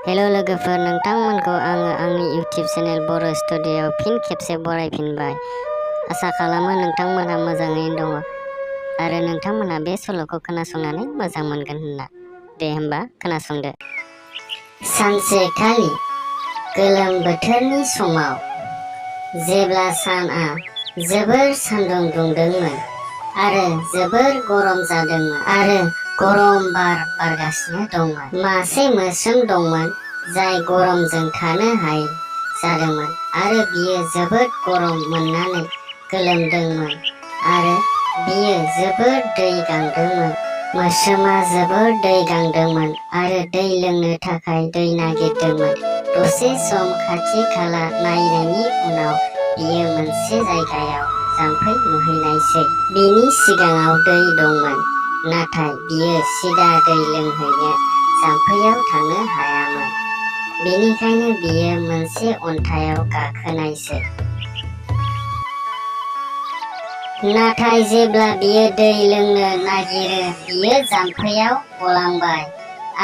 Hello लोगोफोर, नोंथांमोनखौ आङो आंनि इउटिउब चेनेल बर' स्टुडिय'आव फिन खेबसे बरायफिनबाय। आसा खालामो नोंथांमोनहा मोजाङैनो दङ आरो नोंथांमोनहा बे सल'खौ खोनासंनानै मोजां मोनगोन होनना। दे होमबा खोनासंदो। सानसेखालि गोलोम बोथोरनि समाव जेब्ला सानआ जोबोर सान्दुं दुंदोंमोन आरो जोबोर गरम जादोंमोन आरो गरम बार बारगासिनो दंमोन। मासे मोस्रोम दंमोन जाय गरमजों थानो हायै जादोंमोन आरो बियो जोबोद गरम मोननानै गोलोमदोंमोन आरो बियो जोबोद दै गांदोंमोन। मोस्रोमा जोबोद दै गांदोंमोन आरो दै लोंनो थाखाय दै नागिरदोंमोन। दसे सम खाथि खाला नायनायनि उनाव बियो मोनसे जायगायाव जाम्फै नुहैनायसै। बिनि सिगाङाव दै दंमोन, नाथाय बियो सिदा दै लोंहैनो जाम्फैयाव थांनो हायामोन। बेनिखायनो बियो मोनसे अन्थाइआव गाखोनायसै। नाथाय जेब्ला बियो दै लोंनो नागिरो, बियो जाम्फैयाव गलांबाय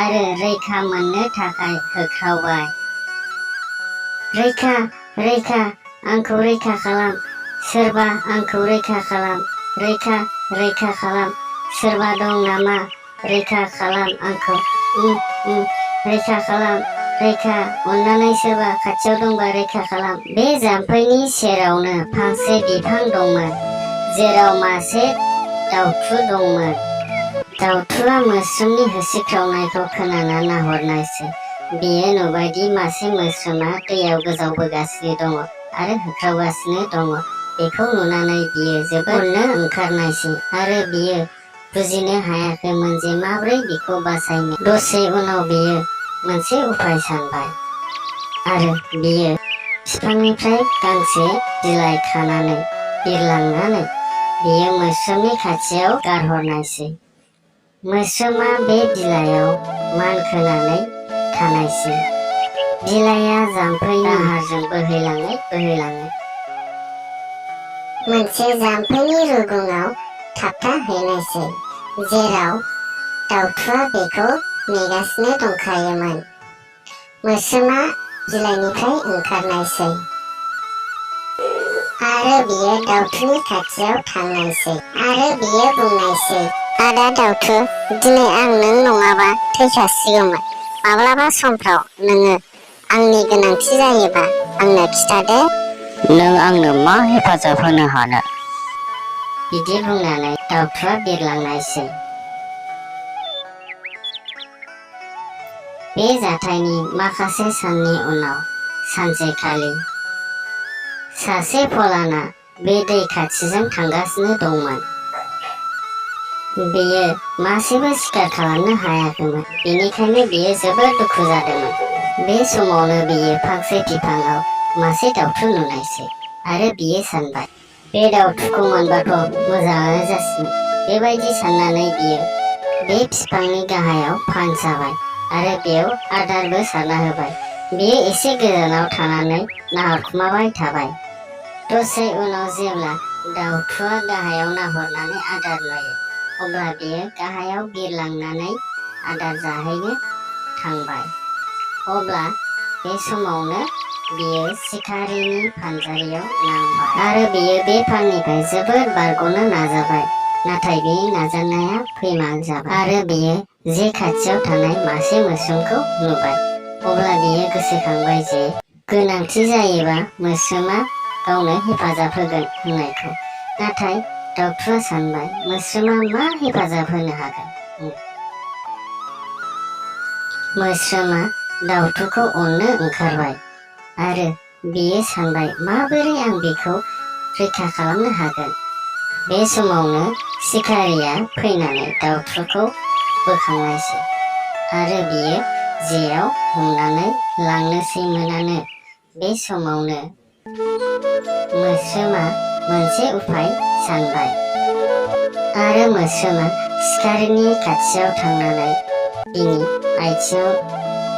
आरो रैखा मोननो थाखाय होख्रावबाय। रैखा, रैखा, आंखौ रैखा खालाम, सोरबा आंखौ रैखा खालाम, रैखा, रैखा खालाम, सोरबा दं नामा? रैखा खालाम आंखौ, रैखा खालाम, रैखा, अन्नानै सोरबा खाथियाव दंबा रैखा खालाम। बे जाम्फैनि सेरावनो फांसे बिफां दंमोन, जेराव मासे दाउथु दंमोन। दाउथुआ मोस्रोमनि होसिख्रावनायखौ खोनाना नाहरनायसै। बियो नुबायदि मासे मोस्रोमा दैयाव गोजावबोगासिनो दङ आरो होख्रावगासिनो दङ। बेखौ नुनानै बियो जोबोद अननो ओंखारनायसै आरो बियो बुजिनो हायाखैमोन जे माब्रै बिखौ बासायनो। दसे उनाव बियो मोनसे उपाय सानबाय आरो बियो बिफांनिफ्राय गांसे बिलाइ खानानै बिरलांनानै बियो मोस्रोमनि खाथियाव गारहरनायसै। मोस्रोमा बे बिलाइयाव मानखोनानै थानायसै। बिलाइया जाम्फैनि दाहारजों बोहैलाङै मोनसे जाम्फैनि रुगुङाव थाबथाहैनायसै, जेराव दाउथुआ बेखौ नेगासिनो दंखायोमोन। मोस्रोमा बिलाइनिफ्राय ओंखारनायसै आरो बियो दाउथुनि खाथियाव थांनायसै आरो बियो बुंनायसै, आदा दाउथु, दिनै आं नों नङाबा थैखासिगौमोन। माब्लाबा समफ्राव नोङो आंनि गोनांथि जायोबा आंनो खिथादो। नों आंनो मा हेफाजाब होनो हानो? बिदि बुंनानै दाउथुआ बिरलांनायसै। बे जाथायनि माखासे साननि उनाव सानसेखालि सासे फलाना बे दै खाथिजों थांगासिनो दंमोन। बेयो मासेबो शिकार खालामनो हायाखैमोन, बेनिखायनो बियो जोबोद दुखु जादोंमोन। बे समावनो बियो फांसे बिफाङाव मासे दाउथु नुनायसै आरो बियो सानबाय, बे दाउथुखौ मोनबाथ' मोजाङानो जासिगोन। बेबायदि साननानै बियो बे बिफांनि गाहायाव फानसाबाय आरो बेयाव आदारबो सारना होबाय। बियो एसे गोजानाव थानानै नाहरखुमाबाय थाबाय। दसे उनाव जेब्ला दाउथुआ गाहायाव नाहरनानै आदार नुयो, अब्ला बियो गाहायाव बिरलांनानै आदार जाहैनो थांबाय। अब्ला बे समावनो बियो सिखारिनि फानजारियाव नांबाय आरो बियो बे फाननिफ्राय जोबोद बारग'नो नाजाबाय, नाथाय बे नाजानाया फैमाल जाबाय आरो बियो जे खाथियाव थानाय मासे मोस्रोमखौ नुबाय। अब्ला बियो गोसोखांबाय जे गोनांथि जायोबा मोस्रोमा गावनो हेफाजाब होगोन होननायखौ। नाथाय दाउथुआ सानबाय, मोस्रोमा मा हेफाजाब होनो हागोन? मोस्रोमा दाउथुखौ अननो ओंखारबाय आरो बियो सानबाय, माबोरै आं बेखौ रैखा खालामनो हागोन? बे समावनो शिकारिया फैनानै दाउथुखौ बोखांनायसै आरो बियो जेयाव हमनानै लांनोसैमोनानो। बे समावनो मोस्रोमा मोनसे उपाय सानबाय आरो मोस्रोमा शिकारिनि खाथियाव थांनानै बिनि आथिङाव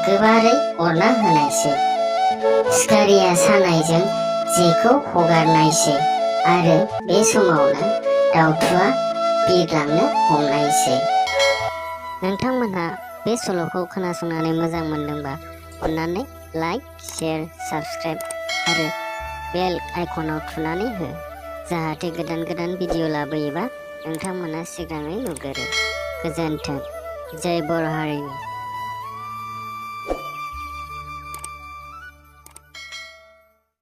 गोबारै अरना होनायसै। शिकारिया सानायजों जेखौ हगारनायसै आरो बे समावनो दाउथुआ बिरलांनो हमनायसै। नोंथांमोनहा बे सल'खौ खोनासंनानै मोजां मोनदोंबा अन्नानै लाइक, शेयार, साबस्क्राइब आरो बेल आइकनाव थुनानै हो जाहाथे गोदान गोदान भिडिअ लाबोयोबा नोंथांमोना सिगाङै नुगोरो। गोजोन्थों। जय बर' हारिनि